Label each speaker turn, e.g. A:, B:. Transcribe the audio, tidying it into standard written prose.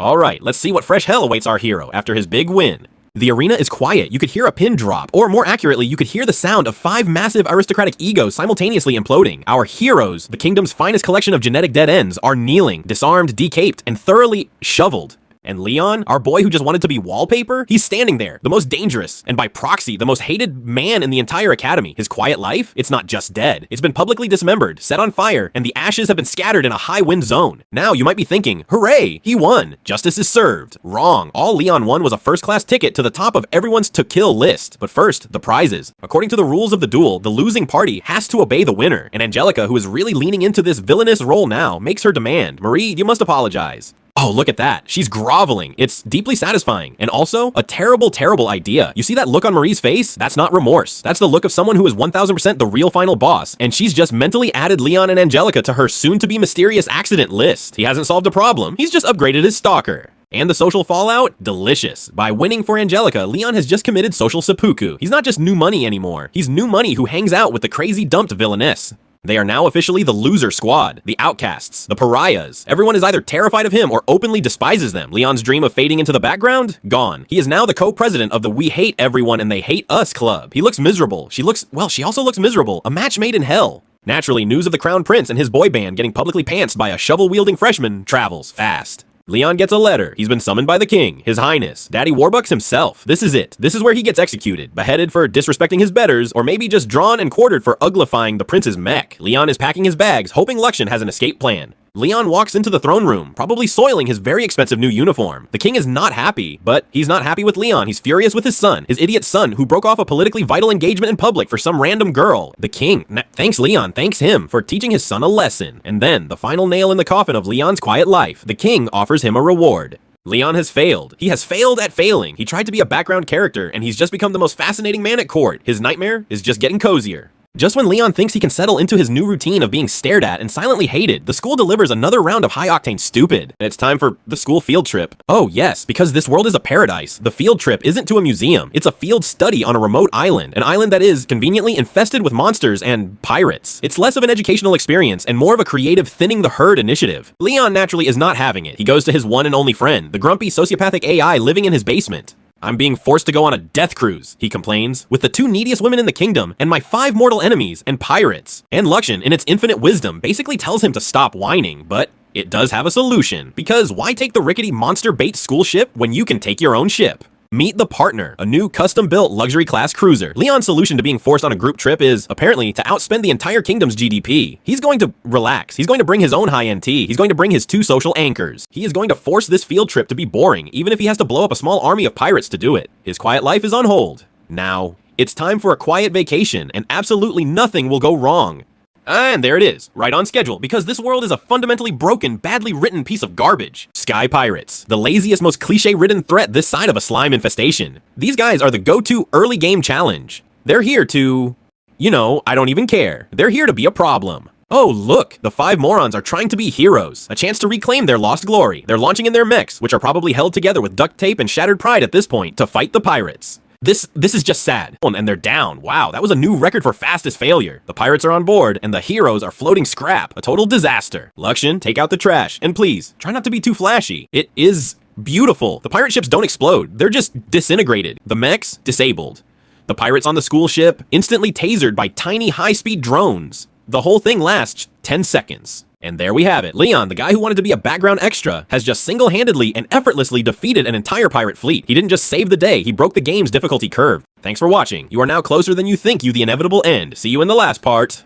A: Alright, let's see what fresh hell awaits our hero after his big win. The arena is quiet, you could hear a pin drop, or more accurately, you could hear the sound of 5 massive aristocratic egos simultaneously imploding. Our heroes, the kingdom's finest collection of genetic dead ends, are kneeling, disarmed, decaped, and thoroughly shoveled. And Leon, our boy who just wanted to be wallpaper, he's standing there, the most dangerous, and by proxy, the most hated man in the entire academy. His quiet life? It's not just dead. It's been publicly dismembered, set on fire, and the ashes have been scattered in a high wind zone. Now, you might be thinking, hooray, he won. Justice is served. Wrong. All Leon won was a first-class ticket to the top of everyone's to-kill list. But first, the prizes. According to the rules of the duel, the losing party has to obey the winner, and Angelica, who is really leaning into this villainous role now, makes her demand. Marie, you must apologize. Oh, look at that. She's groveling. It's deeply satisfying. And also, a terrible, terrible idea. You see that look on Marie's face? That's not remorse. That's the look of someone who is 1000% the real final boss, and she's just mentally added Leon and Angelica to her soon-to-be mysterious accident list. He hasn't solved a problem. He's just upgraded his stalker. And the social fallout? Delicious. By winning for Angelica, Leon has just committed social seppuku. He's not just new money anymore. He's new money who hangs out with the crazy dumped villainess. They are now officially the loser squad, the outcasts, the pariahs. Everyone is either terrified of him or openly despises them. Leon's dream of fading into the background? Gone. He is now the co-president of the We Hate Everyone and They Hate Us club. He looks miserable. She also looks miserable. A match made in hell. Naturally, news of the Crown Prince and his boy band getting publicly pantsed by a shovel-wielding freshman travels fast. Leon gets a letter. He's been summoned by the king, his highness, Daddy Warbucks himself. This is it. This is where he gets executed, beheaded for disrespecting his betters, or maybe just drawn and quartered for uglifying the prince's mech. Leon is packing his bags, hoping Luxian has an escape plan. Leon walks into the throne room, probably soiling his very expensive new uniform. The king is not happy, but he's not happy with Leon. He's furious with his son, his idiot son, who broke off a politically vital engagement in public for some random girl. The king thanks Leon, thanks him for teaching his son a lesson. And then, the final nail in the coffin of Leon's quiet life, the king offers him a reward. Leon has failed. He has failed at failing. He tried to be a background character, and he's just become the most fascinating man at court. His nightmare is just getting cozier. Just when Leon thinks he can settle into his new routine of being stared at and silently hated, the school delivers another round of high-octane stupid. It's time for the school field trip. Oh yes, because this world is a paradise. The field trip isn't to a museum. It's a field study on a remote island. An island that is conveniently infested with monsters and pirates. It's less of an educational experience and more of a creative thinning the herd initiative. Leon naturally is not having it. He goes to his one and only friend, the grumpy sociopathic AI living in his basement. I'm being forced to go on a death cruise, he complains, with the 2 neediest women in the kingdom, and my 5 mortal enemies, and pirates. And Luxian, in its infinite wisdom, basically tells him to stop whining, but it does have a solution, because why take the rickety monster bait school ship when you can take your own ship? Meet the Partner, a new custom-built luxury class cruiser. Leon's solution to being forced on a group trip is, apparently, to outspend the entire kingdom's GDP. He's going to relax. He's going to bring his own high-end tea. He's going to bring his 2 social anchors. He is going to force this field trip to be boring, even if he has to blow up a small army of pirates to do it. His quiet life is on hold. Now, it's time for a quiet vacation, and absolutely nothing will go wrong. And there it is, right on schedule, because this world is a fundamentally broken, badly written piece of garbage. Sky Pirates, the laziest, most cliche-ridden threat this side of a slime infestation. These guys are the go-to early game challenge. They're here to, I don't even care. They're here to be a problem. Oh, look, the 5 morons are trying to be heroes, a chance to reclaim their lost glory. They're launching in their mechs, which are probably held together with duct tape and shattered pride at this point, to fight the pirates. This is just sad. And they're down. Wow, that was a new record for fastest failure. The pirates are on board, and the heroes are floating scrap. A total disaster. Luxian, take out the trash. And please, try not to be too flashy. It is beautiful. The pirate ships don't explode. They're just disintegrated. The mechs, disabled. The pirates on the school ship, instantly tasered by tiny high-speed drones. The whole thing lasts 10 seconds. And there we have it. Leon, the guy who wanted to be a background extra, has just single-handedly and effortlessly defeated an entire pirate fleet. He didn't just save the day, he broke the game's difficulty curve. Thanks for watching. You are now closer than you think you the inevitable end. See you in the last part.